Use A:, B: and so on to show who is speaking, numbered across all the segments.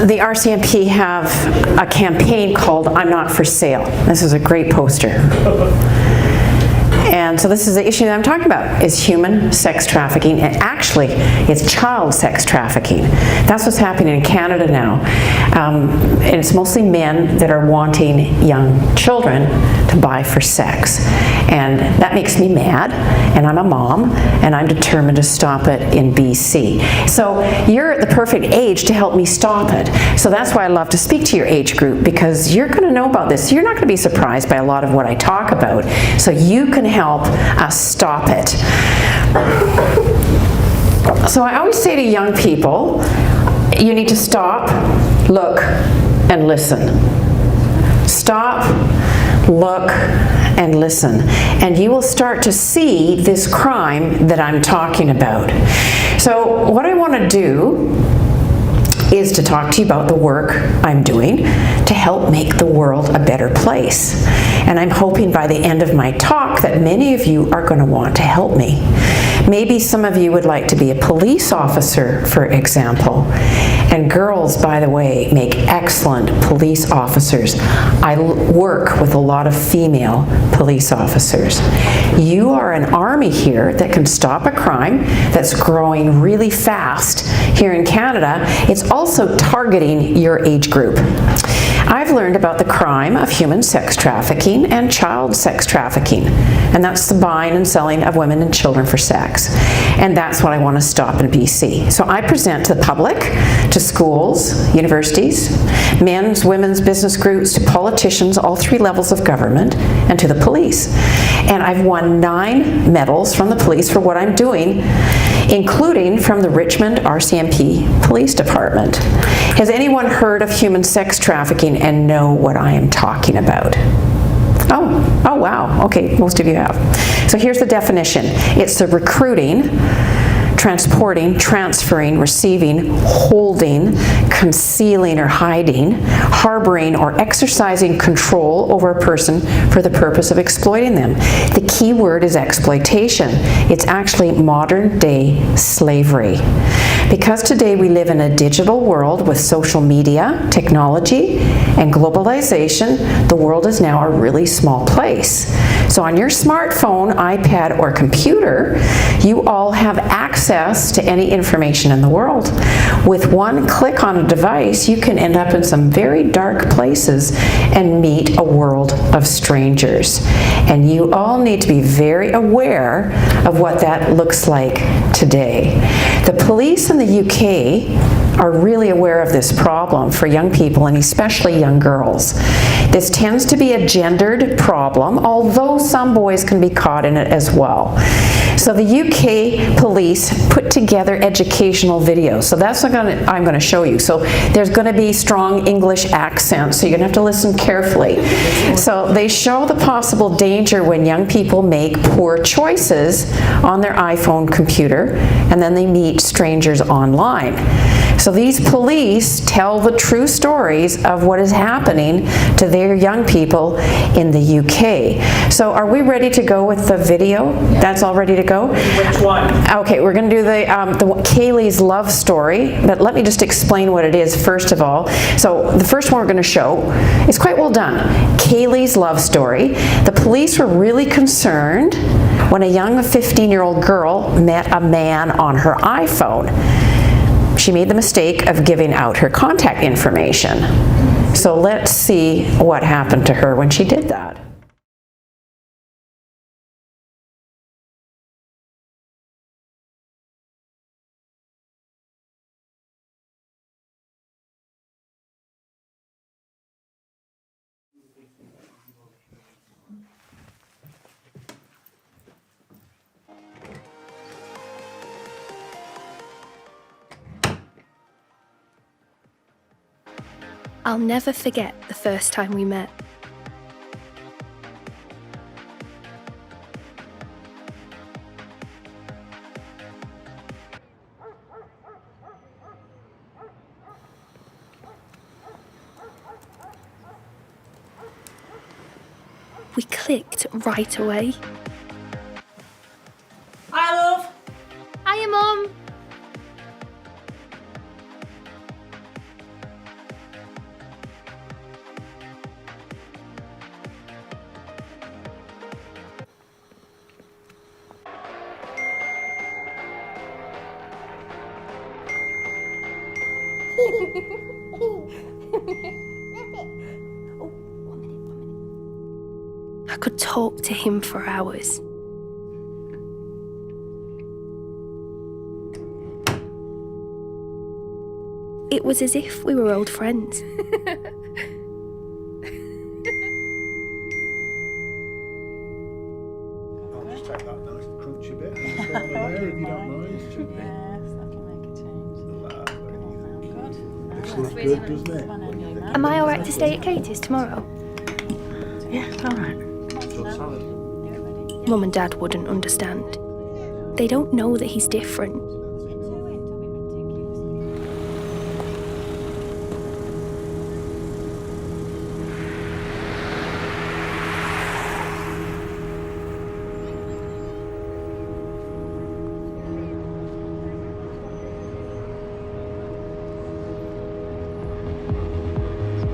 A: the RCMP have a campaign called I'm Not for Sale. This is a great poster. And so this is the issue that I'm talking about, is human sex trafficking, and actually it's child sex trafficking. That's what's happening in Canada now. And it's mostly men that are wanting young children to buy for sex. And that makes me mad, and I'm a mom, and I'm determined to stop it in BC. So you're at the perfect age to help me stop it. So that's why I love to speak to your age group, because you're going to know about this. You're not going to be surprised by a lot of what I talk about. So you can help us stop it. So I always say to young people, you need to stop, look, and listen. Stop, look, and listen. And you will start to see this crime that I'm talking about. So what I want to do is to talk to you about the work I'm doing to help make the world a better place. And I'm hoping by the end of my talk that many of you are going to want to help me. Maybe some of you would like to be a police officer, for example. And girls, by the way, make excellent police officers. I work with a lot of female police officers. You are an army here that can stop a crime that's growing really fast here in Canada. It's also targeting your age group. I've learned about the crime of human sex trafficking and child sex trafficking, and that's the buying and selling of women and children for sex. And that's what I want to stop in BC. So I present to the public, to schools, universities, men's, women's, business groups, to politicians, all three levels of government, and to the police. And I've won 9 medals from the police for what I'm doing, including from the Richmond RCMP Police Department. Has anyone heard of human sex trafficking and know what I am talking about? Oh wow, okay, most of you have. So here's the definition. It's the recruiting, transporting, transferring, receiving, holding, concealing or hiding, harboring or exercising control over a person for the purpose of exploiting them. The key word is exploitation. It's actually modern day slavery. Because today we live in a digital world with social media, technology, and globalization, the world is now a really small place. So on your smartphone, iPad, or computer, you all have access to any information in the world. With one click on a device, you can end up in some very dark places and meet a world of strangers. And you all need to be very aware of what that looks like today. The police in the UK are really aware of this problem for young people, and especially young girls. This tends to be a gendered problem, although some boys can be caught in it as well. So the UK police put together educational videos. So that's what I'm going to show you. So there's going to be strong English accents, so you're going to have to listen carefully. So they show the possible danger when young people make poor choices on their iPhone computer, and then they meet strangers online. So these police tell the true stories of what is happening to their young people in the UK. So are we ready to go with the video? That's all ready to go?
B: Which one?
A: Okay, we're going to do the Kaylee's love story, but let me just explain what it is first of all. So the first one we're going to show is quite well done. Kaylee's love story. The police were really concerned when a young 15-year-old girl met a man on her iPhone. She made the mistake of giving out her contact information. So let's see what happened to her when she did that.
C: I'll never forget the first time we met. We clicked right away.
B: Hi, love.
C: Hiya, Mum. I could talk to him for hours. It was as if we were old friends.
B: I'll just take that nice crunchy bit and put it on there if you don't mind.
D: Yes, that'll make a change. Good.
B: This looks good, doesn't it?
C: Am I alright to stay at Katie's tomorrow?
A: Yeah, all right.
C: Mum and Dad wouldn't understand. They don't know that he's different.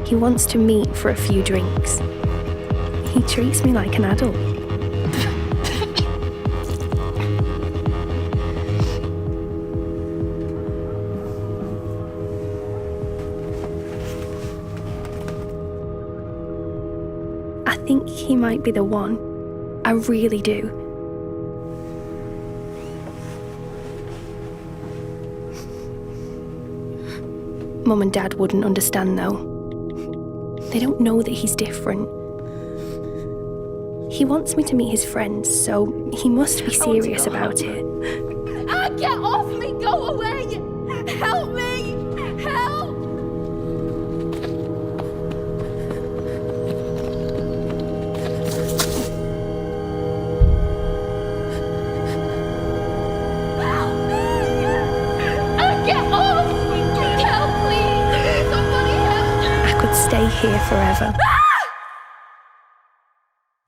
C: He wants to meet for a few drinks. He treats me like an adult. I think he might be the one. I really do. Mum and Dad wouldn't understand though. They don't know that he's different. He wants me to meet his friends, so he must be serious about it.
E: Get off me! Go away! Help me! Help! Help me! Get off! Help, please! Somebody help!
C: I could stay here forever.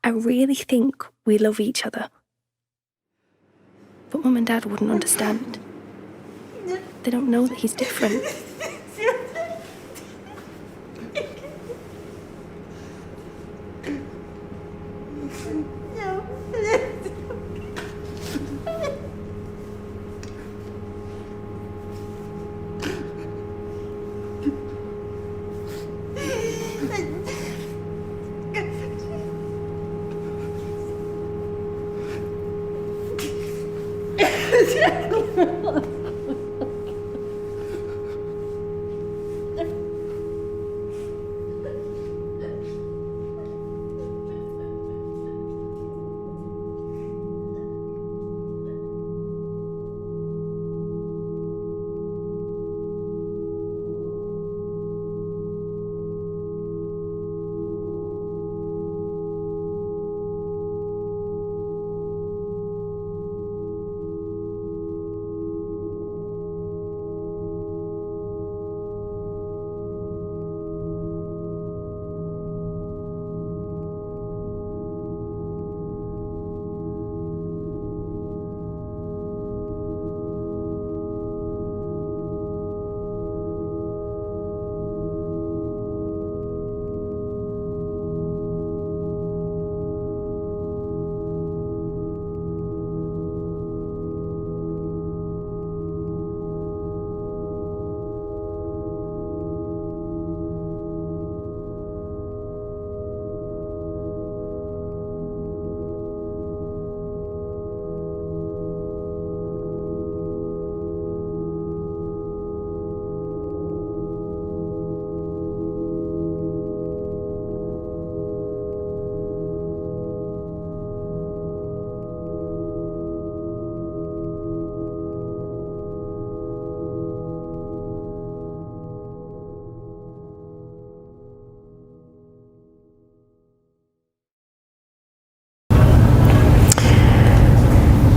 C: I really think we love each other. But Mum and Dad wouldn't understand. They don't know that he's different.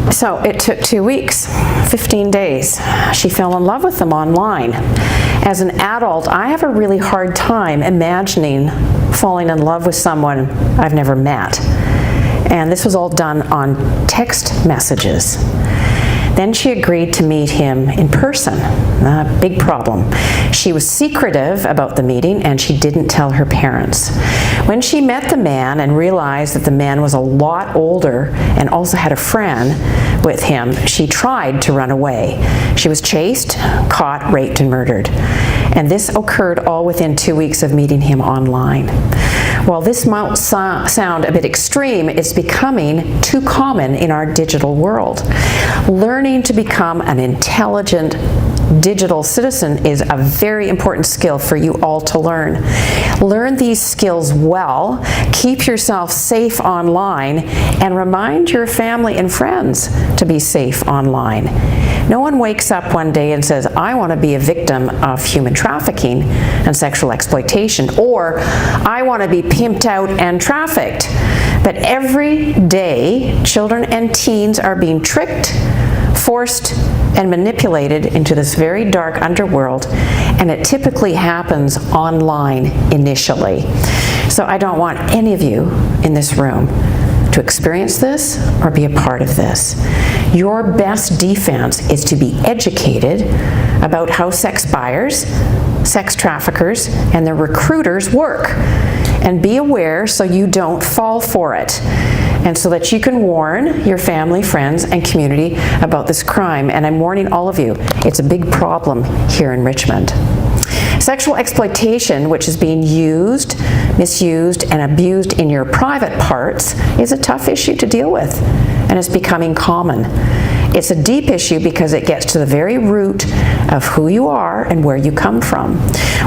A: So it took 2 weeks, 15 days. She fell in love with them online. As an adult, I have a really hard time imagining falling in love with someone I've never met. And this was all done on text messages. Then she agreed to meet him in person. A big problem. She was secretive about the meeting and she didn't tell her parents. When she met the man and realized that the man was a lot older and also had a friend with him, she tried to run away. She was chased, caught, raped, and murdered. And this occurred all within 2 weeks of meeting him online. While this might sound a bit extreme, it's becoming too common in our digital world. Learning to become an intelligent digital citizen is a very important skill for you all to learn. Learn these skills well, keep yourself safe online, and remind your family and friends to be safe online. No one wakes up one day and says, I want to be a victim of human trafficking and sexual exploitation, or I want to be pimped out and trafficked. But every day, children and teens are being tricked, forced, and manipulated into this very dark underworld, and it typically happens online initially. So I don't want any of you in this room to experience this or be a part of this. Your best defense is to be educated about how sex buyers, sex traffickers, and their recruiters work, and be aware so you don't fall for it, and so that you can warn your family, friends, and community about this crime. And I'm warning all of you, it's a big problem here in Richmond. Sexual exploitation, which is being used, misused, and abused in your private parts, is a tough issue to deal with, and it's becoming common. It's a deep issue because it gets to the very root of who you are and where you come from.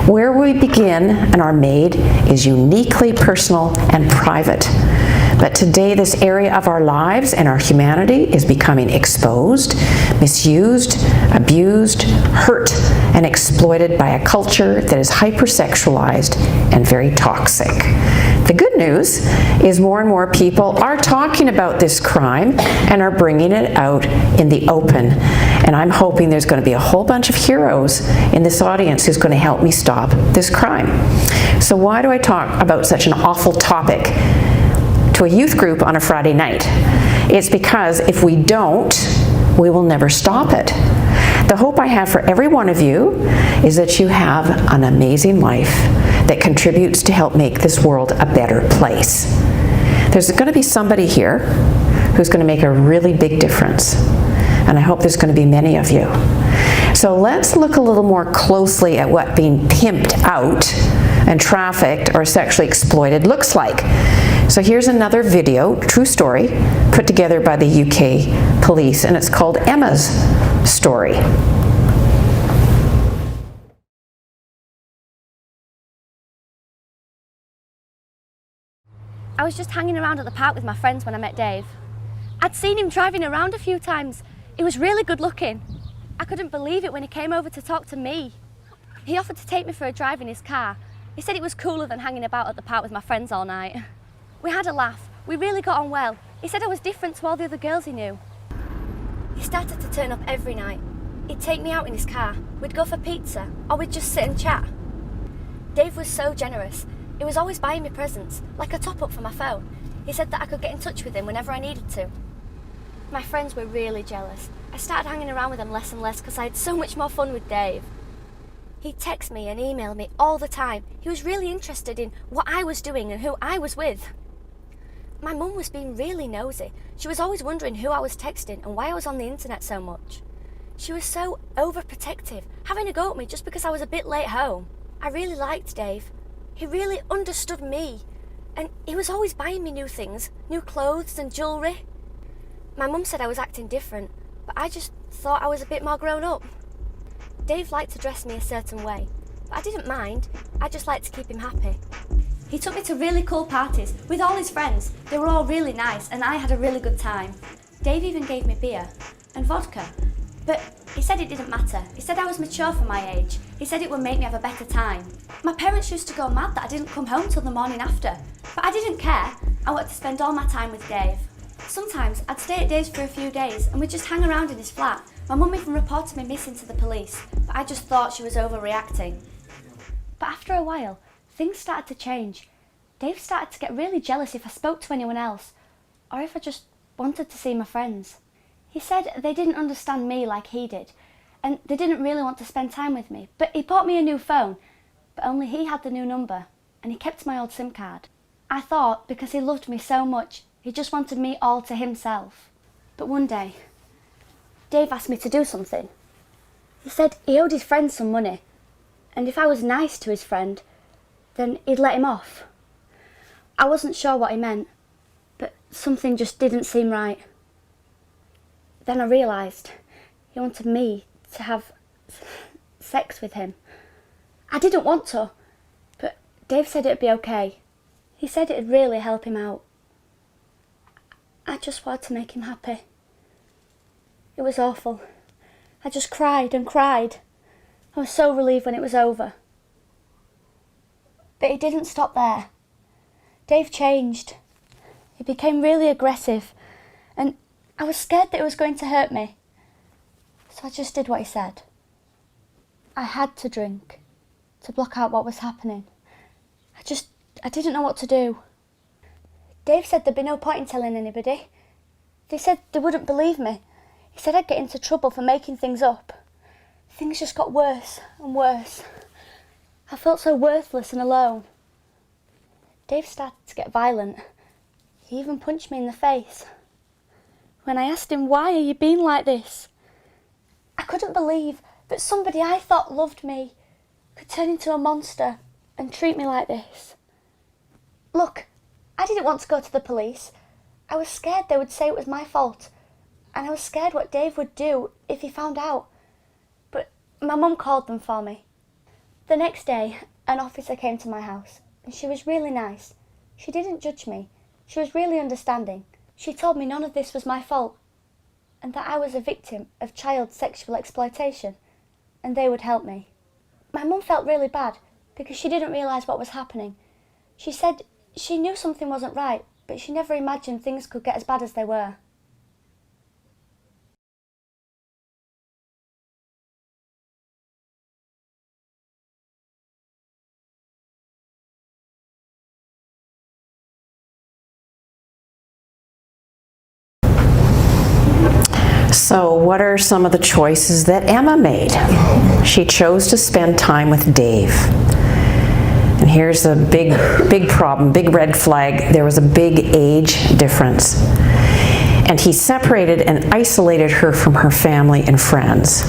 A: Where we begin and are made is uniquely personal and private. But today, this area of our lives and our humanity is becoming exposed, misused, abused, hurt, and exploited by a culture that is hypersexualized and very toxic. The good news is more and more people are talking about this crime and are bringing it out in the open. And I'm hoping there's going to be a whole bunch of heroes in this audience who's going to help me stop this crime. So why do I talk about such an awful topic to a youth group on a Friday night? It's because if we don't, we will never stop it. The hope I have for every one of you is that you have an amazing life that contributes to help make this world a better place. There's going to be somebody here who's going to make a really big difference, and I hope there's going to be many of you. So let's look a little more closely at what being pimped out and trafficked or sexually exploited looks like. So here's another video, true story, put together by the UK police, and it's called Emma's Story.
F: I was just hanging around at the park with my friends when I met Dave. I'd seen him driving around a few times. He was really good looking. I couldn't believe it when he came over to talk to me. He offered to take me for a drive in his car. He said it was cooler than hanging about at the park with my friends all night. We had a laugh. We really got on well. He said I was different to all the other girls he knew. He started to turn up every night. He'd take me out in his car. We'd go for pizza, or we'd just sit and chat. Dave was so generous. He was always buying me presents, like a top-up for my phone. He said that I could get in touch with him whenever I needed to. My friends were really jealous. I started hanging around with them less and less because I had so much more fun with Dave. He'd text me and email me all the time. He was really interested in what I was doing and who I was with. My mum was being really nosy. She was always wondering who I was texting and why I was on the internet so much. She was so overprotective, having a go at me just because I was a bit late home. I really liked Dave. He really understood me, and he was always buying me new things, new clothes and jewellery. My mum said I was acting different, but I just thought I was a bit more grown up. Dave liked to dress me a certain way, but I didn't mind. I just liked to keep him happy. He took me to really cool parties with all his friends. They were all really nice, and I had a really good time. Dave even gave me beer and vodka, but he said it didn't matter. He said I was mature for my age. He said it would make me have a better time. My parents used to go mad that I didn't come home till the morning after, but I didn't care. I wanted to spend all my time with Dave. Sometimes I'd stay at Dave's for a few days and we'd just hang around in his flat. My mum even reported me missing to the police, but I just thought she was overreacting. But after a while, things started to change. Dave started to get really jealous if I spoke to anyone else, or if I just wanted to see my friends. He said they didn't understand me like he did, and they didn't really want to spend time with me. But he bought me a new phone, but only he had the new number, and he kept my old SIM card. I thought because he loved me so much, he just wanted me all to himself. But one day, Dave asked me to do something. He said he owed his friends some money, and if I was nice to his friend, then he'd let him off. I wasn't sure what he meant, but something just didn't seem right. Then I realised he wanted me to have sex with him. I didn't want to, but Dave said it'd be okay. He said it'd really help him out. I just wanted to make him happy. It was awful. I just cried and cried. I was so relieved when it was over. But it didn't stop there. Dave changed. He became really aggressive, and I was scared that it was going to hurt me. So I just did what he said. I had to drink to block out what was happening. I didn't know what to do. Dave said there'd be no point in telling anybody. They said they wouldn't believe me. He said I'd get into trouble for making things up. Things just got worse and worse. I felt so worthless and alone. Dave started to get violent. He even punched me in the face. When I asked him, "Why are you being like this?" I couldn't believe that somebody I thought loved me could turn into a monster and treat me like this. Look, I didn't want to go to the police. I was scared they would say it was my fault, and I was scared what Dave would do if he found out. But my mum called them for me. The next day, an officer came to my house, and she was really nice. She didn't judge me. She was really understanding. She told me none of this was my fault, and that I was a victim of child sexual exploitation, and they would help me. My mum felt really bad because she didn't realise what was happening. She said she knew something wasn't right, but she never imagined things could get as bad as they were.
A: So what are some of the choices that Emma made? She chose to spend time with Dave. And here's a big problem, big red flag. There was a big age difference. And he separated and isolated her from her family and friends.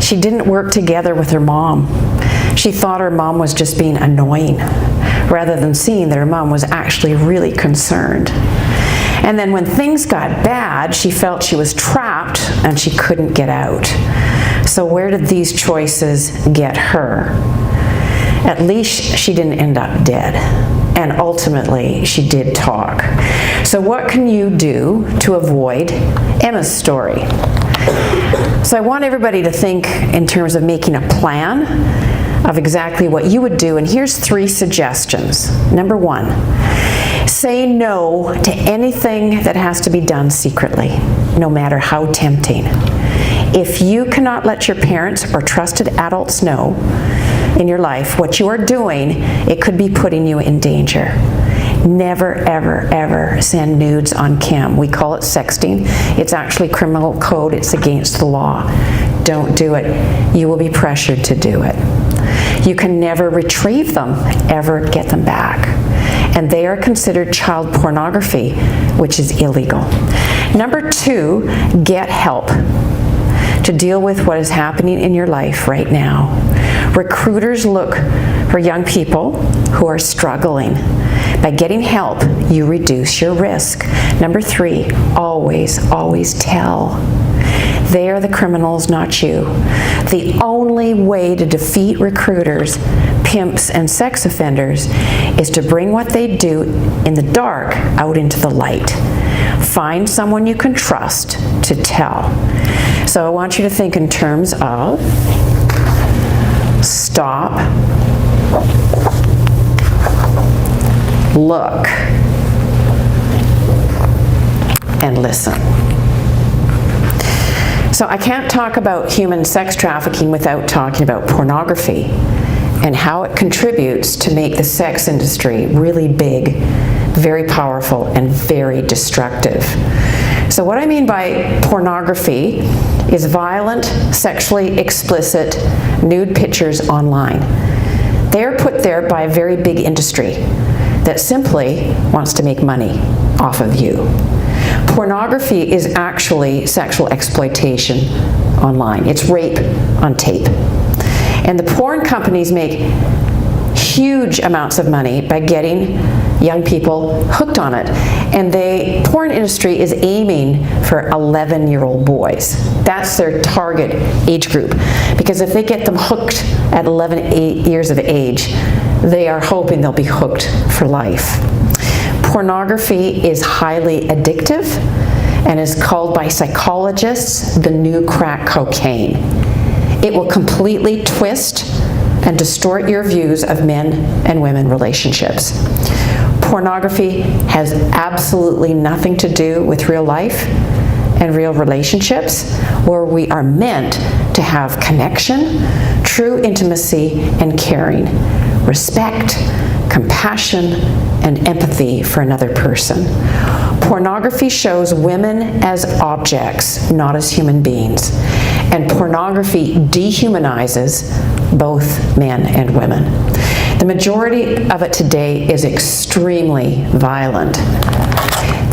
A: She didn't work together with her mom. She thought her mom was just being annoying, rather than seeing that her mom was actually really concerned. And then when things got bad, she felt she was trapped and she couldn't get out. So where did these choices get her? At least she didn't end up dead. And ultimately, she did talk. So what can you do to avoid Emma's story? So I want everybody to think in terms of making a plan of exactly what you would do. And here's 3 suggestions. Number 1, say no to anything that has to be done secretly, no matter how tempting. If you cannot let your parents or trusted adults know in your life what you are doing, it could be putting you in danger. Never, ever, ever send nudes on cam. We call it sexting. It's actually criminal code. It's against the law. Don't do it. You will be pressured to do it. You can never retrieve them, ever get them back. And they are considered child pornography, which is illegal. Number 2, get help to deal with what is happening in your life right now. Recruiters look for young people who are struggling. By getting help, you reduce your risk. Number 3, always, always tell. They are the criminals, not you. The only way to defeat recruiters, pimps, and sex offenders is to bring what they do in the dark out into the light. Find someone you can trust to tell. So I want you to think in terms of stop, look, and listen. So I can't talk about human sex trafficking without talking about pornography and how it contributes to make the sex industry really big, very powerful, and very destructive. So what I mean by pornography is violent, sexually explicit, nude pictures online. They're put there by a very big industry that simply wants to make money off of you. Pornography is actually sexual exploitation online. It's rape on tape. And the porn companies make huge amounts of money by getting young people hooked on it. And the porn industry is aiming for 11-year-old boys. That's their target age group. Because if they get them hooked at 11 years of age, they are hoping they'll be hooked for life. Pornography is highly addictive and is called by psychologists the new crack cocaine. It will completely twist and distort your views of men and women relationships. Pornography has absolutely nothing to do with real life and real relationships, where we are meant to have connection, true intimacy, and caring, respect, compassion, and empathy for another person. Pornography shows women as objects, not as human beings. And pornography dehumanizes both men and women. The majority of it today is extremely violent.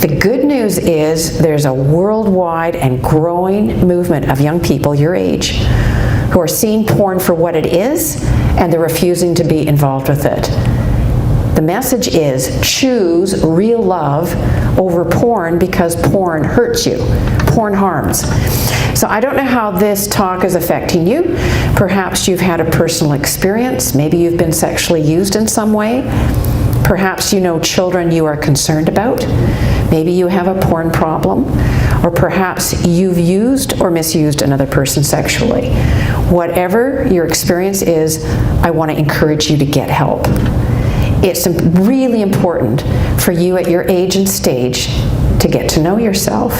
A: The good news is there's a worldwide and growing movement of young people your age who are seeing porn for what it is, and they're refusing to be involved with it. The message is choose real love over porn, because porn hurts you. Porn harms. So I don't know how this talk is affecting you. Perhaps you've had a personal experience. Maybe you've been sexually used in some way. Perhaps you know children you are concerned about. Maybe you have a porn problem. Or perhaps you've used or misused another person sexually. Whatever your experience is, I want to encourage you to get help. It's really important for you at your age and stage to get to know yourself.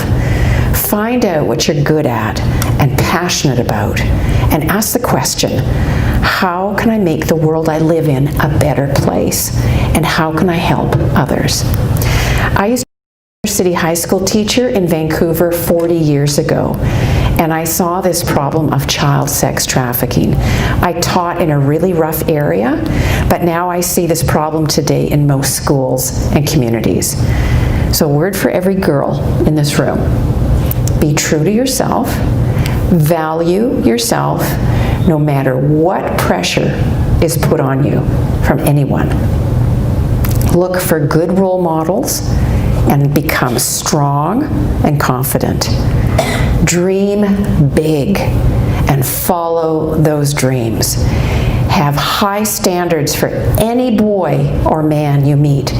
A: Find out what you're good at and passionate about, and ask the question, how can I make the world I live in a better place? And how can I help others? I used to be a city high school teacher in Vancouver 40 years ago, and I saw this problem of child sex trafficking. I taught in a really rough area, but now I see this problem today in most schools and communities. So a word for every girl in this room. Be true to yourself, value yourself, no matter what pressure is put on you from anyone. Look for good role models and become strong and confident. Dream big and follow those dreams. Have high standards for any boy or man you meet,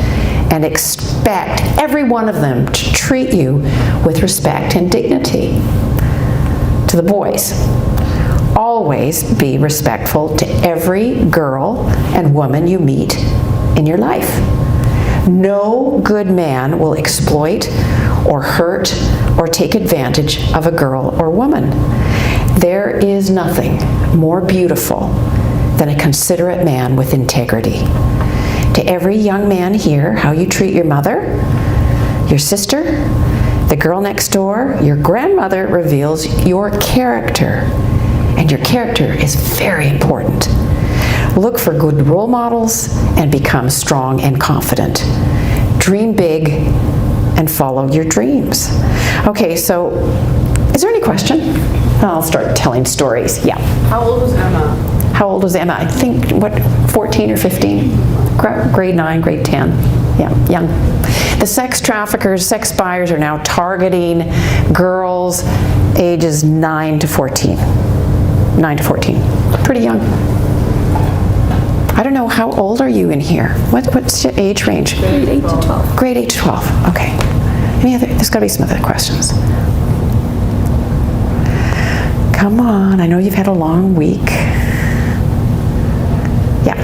A: and expect every one of them to treat you with respect and dignity. To the boys, always be respectful to every girl and woman you meet in your life. No good man will exploit or hurt or take advantage of a girl or woman. There is nothing more beautiful than a considerate man with integrity. To every young man here, how you treat your mother, your sister, the girl next door, your grandmother reveals your character. And your character is very important. Look for good role models and become strong and confident. Dream big and follow your dreams. Okay, so is there any question? I'll start telling stories. Yeah.
D: How old was Emma?
A: How old was Emma? I think, what, 14 or 15? Grade 9, grade 10. Yeah, young. The sex traffickers, sex buyers are now targeting girls ages 9 to 14. 9 to 14. Pretty young. I don't know, how old are you in here? What's your age range?
C: Grade 8 to 12.
A: Grade 8 to 12, okay. Any other, there's gotta be some other questions. Come on, I know you've had a long week. Yeah.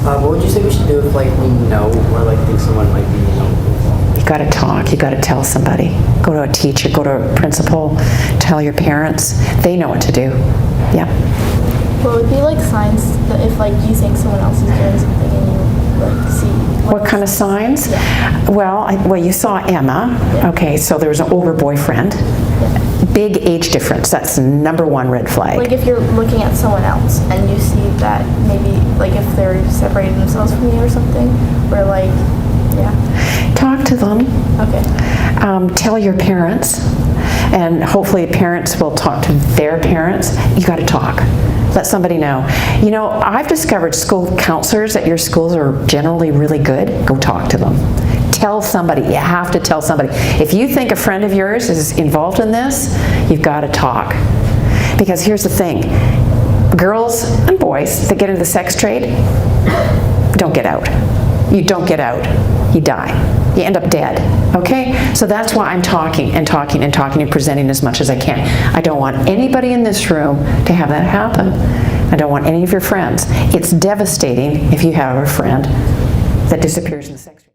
G: What would you say we should do if, like, we know or, like, think someone might be, involved?
A: You gotta talk, you gotta tell somebody. Go to a teacher, go to a principal, tell your parents. They know what to do. Yeah.
H: What would be like signs that if like you think someone else is doing something and you like see?
A: What kind of signs?
H: Yeah.
A: Well, you saw Emma.
H: Yeah.
A: Okay, so there was an older boyfriend.
H: Yeah.
A: Big age difference. That's the #1 red flag.
H: Like if you're looking at someone else and you see that maybe like if they're separating themselves from you or something, or like, yeah.
A: Talk to them.
H: Okay.
A: Tell your parents, and hopefully parents will talk to their parents. You got to talk. Let somebody know. You know, I've discovered school counselors at your schools are generally really good. Go talk to them. Tell somebody. You have to tell somebody. If you think a friend of yours is involved in this, you've got to talk. Because here's the thing. Girls and boys that get into the sex trade don't get out. You don't get out. You die. You end up dead, okay? So that's why I'm talking and talking and talking and presenting as much as I can. I don't want anybody in this room to have that happen. I don't want any of your friends. It's devastating if you have a friend that disappears in the sex trade.